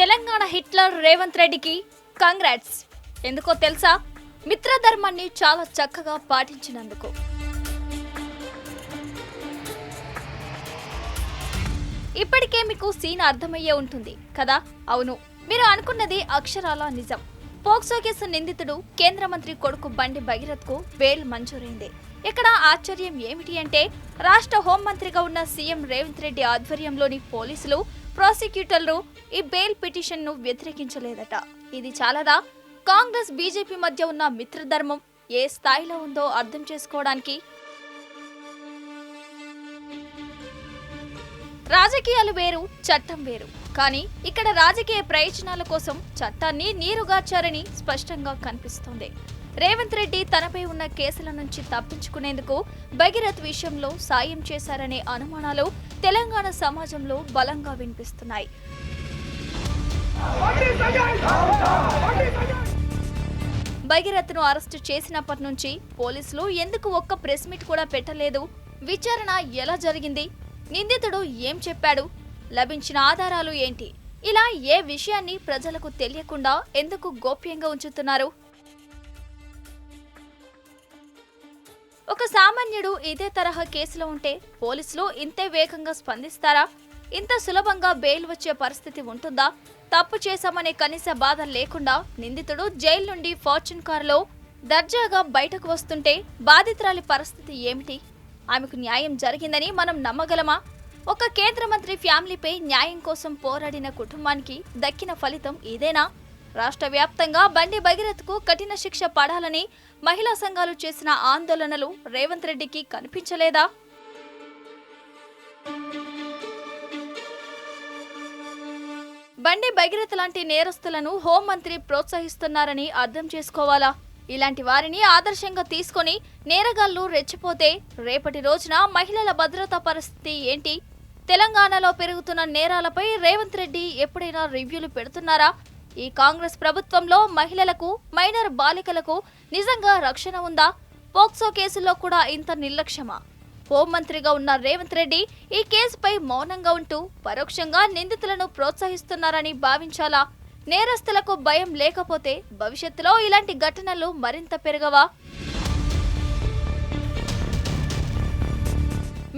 Telangana Hitler Revanth రెడ్డికి congrats. ఎందుకో తెలుసా? మిత్రధర్మాన్ని చాలా చక్కగా పాటించినందుకు. ఇప్పటికే మీకు సీన్ అర్థమయ్యే ఉంటుంది కదా? అవును, మీరు అనుకున్నది అక్షరాల నిజం. పోక్సో కేసు నిందితుడు కేంద్ర మంత్రి కొడుకు బండి భగీరథ్కు బెయిల్ మంజూరైంది. ఇక్కడ ఆశ్చర్యం ఏమిటి అంటే, రాష్ట్ర హోంమంత్రిగా ఉన్న సీఎం రేవంత్ రెడ్డి ఆధ్వర్యంలోని పోలీసులు, ప్రాసిక్యూటర్లు ఈ బెయిల్ పిటిషన్ను వ్యతిరేకించలేదట. ఇది చాలదా? కాంగ్రెస్ బీజేపీ మధ్య ఉన్న మిత్రధర్మం ఏ స్థాయిలో ఉందో అర్థం చేసుకోవడానికి. రాజకీయాలు వేరు, చట్టం వేరు. కానీ ఇక్కడ రాజకీయ ప్రయోజనాల కోసం చట్టాన్ని నీరుగార్చారని స్పష్టంగా కనిపిస్తోంది. రేవంత్ రెడ్డి తనపై ఉన్న కేసుల నుంచి తప్పించుకునేందుకు భగీరథ్ విషయంలో సాయం చేశారనే అనుమానాలు తెలంగాణ సమాజంలో బలంగా వినిపిస్తున్నాయి. భగీరథ్ను అరెస్టు చేసినప్పటి నుంచి పోలీసులు ఎందుకు ఒక్క ప్రెస్ మీట్ కూడా పెట్టలేదు? విచారణ ఎలా జరిగింది? నిందితుడు ఏం చెప్పాడు? లభించిన ఆధారాలు ఏంటి? ఇలా ఏ విషయాన్ని ప్రజలకు తెలియకుండా ఎందుకు గోప్యంగా ఉంచుతున్నారు? ఒక సామాన్యుడు ఇదే తరహా కేసులో ఉంటే పోలీసులు ఇంతే వేగంగా స్పందిస్తారా? ఇంత సులభంగా బెయిల్ వచ్చే పరిస్థితి ఉంటుందా? తప్పు చేశామనే కనీస బాధ లేకుండా నిందితుడు జైలు నుండి ఫార్చ్యూన్ కారులో దర్జాగా బయటకు వస్తుంటే బాధితురాలి పరిస్థితి ఏమిటి? ఆమెకు న్యాయం జరిగిందని మనం నమ్మగలమా? ఒక కేంద్ర మంత్రి ఫ్యామిలీపై న్యాయం కోసం పోరాడిన కుటుంబానికి దక్కిన ఫలితం ఇదేనా? రాష్ట్ర వ్యాప్తంగా బండి భగీరథ్కు కఠిన శిక్ష పడాలని మహిళా సంఘాలు చేసిన ఆందోళనలు రేవంత్ రెడ్డికి కనిపించలేదా? బండి భగీరథ్ లాంటి నేరస్తులను హోంమంత్రి ప్రోత్సహిస్తున్నారని అర్థం చేసుకోవాలా? ఇలాంటి వారిని ఆదర్శంగా తీసుకొని నేరగాళ్లు రెచ్చిపోతే రేపటి రోజున మహిళల భద్రతా పరిస్థితి ఏంటి? తెలంగాణలో పెరుగుతున్న నేరాలపై రేవంత్ రెడ్డి ఎప్పుడైనా రివ్యూలు పెడుతున్నారా? ఈ కాంగ్రెస్ ప్రభుత్వంలో మహిళలకు, మైనర్ బాలికలకు నిజంగా రక్షణ ఉందా? పోక్సో కేసుల్లో కూడా ఇంత నిర్లక్ష్యమా? హోంమంత్రిగా ఉన్న రేవంత్ రెడ్డి ఈ కేసుపై మౌనంగా ఉంటూ పరోక్షంగా నిందితులను ప్రోత్సహిస్తున్నారని భావించాలా? నేరస్తులకు భయం లేకపోతే భవిష్యత్తులో ఇలాంటి ఘటనలు మరింత పెరగవా?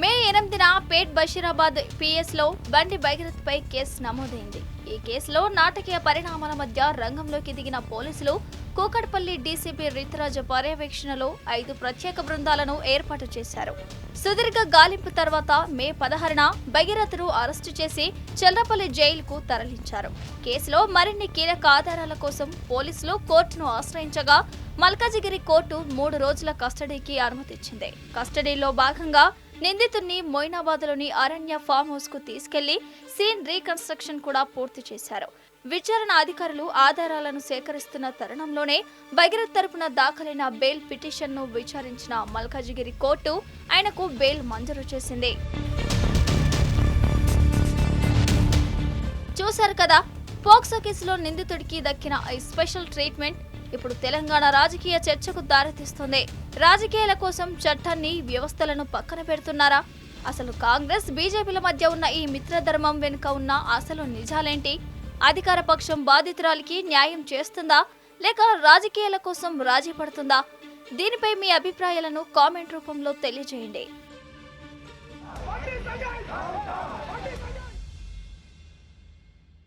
మే 8న పేట్ బషీరాబాద్ పిఎస్లో బండి భగీరథ్ పై కేసు నమోదైంది. ఈ కేసులో నాటకీయ పరిణామాల మధ్య రంగంలోకి దిగిన పోలీసులు కూకట్పల్లి డీసీపీ రితురాజ్ పర్యవేక్షణలో 5 ప్రత్యేక బృందాలను ఏర్పాటు చేశారు. సుదీర్ఘ గాలింపు తర్వాత మే 16న భగీరథ్ను అరెస్టు చేసి చెల్రపల్లి జైలుకు తరలించారు. కేసులో మరిన్ని కీలక ఆధారాల కోసం పోలీసులు కోర్టును ఆశ్రయించగా మల్కాజిగిరి కోర్టు 3 రోజుల కస్టడీకి అనుమతిచ్చింది. కస్టడీలో భాగంగా నిందితుడిని మొయినాబాద్లోని అరణ్య ఫామ్ హౌస్ కు తీసుకెళ్లి సీన్ రీకన్స్ట్రక్షన్ కూడా పూర్తి చేశారు. విచారణ అధికారులు ఆధారాలను సేకరిస్తున్న తరుణంలోనే భగీరథ్ తరపున దాఖలైన బెయిల్ పిటిషన్ను విచారించిన మల్కాజిగిరి కోర్టు ఆయనకు బెయిల్ మంజూరు చేసింది. చూశారు కదా, పోక్సో కేసులో నిందితుడికి దక్కిన ఈ స్పెషల్ ట్రీట్మెంట్ ఇప్పుడు తెలంగాణ రాజకీయ చర్చకు దారితీస్తుంది. రాజకీయాల కోసం చట్టాన్ని, వ్యవస్థలను పక్కన పెడుతున్నారా? అసలు కాంగ్రెస్, బీజేపీల మధ్య ఉన్న ఈ మిత్రధర్మం వెనుక ఉన్న అసలు నిజాలేంటి? అధికార పక్షం బాధితురాలికి న్యాయం చేస్తుందా, లేక రాజకీయాల కోసం రాజీ పడుతుందా? దీనిపై మీ అభిప్రాయాలను కామెంట్ రూపంలో తెలియజేయండి.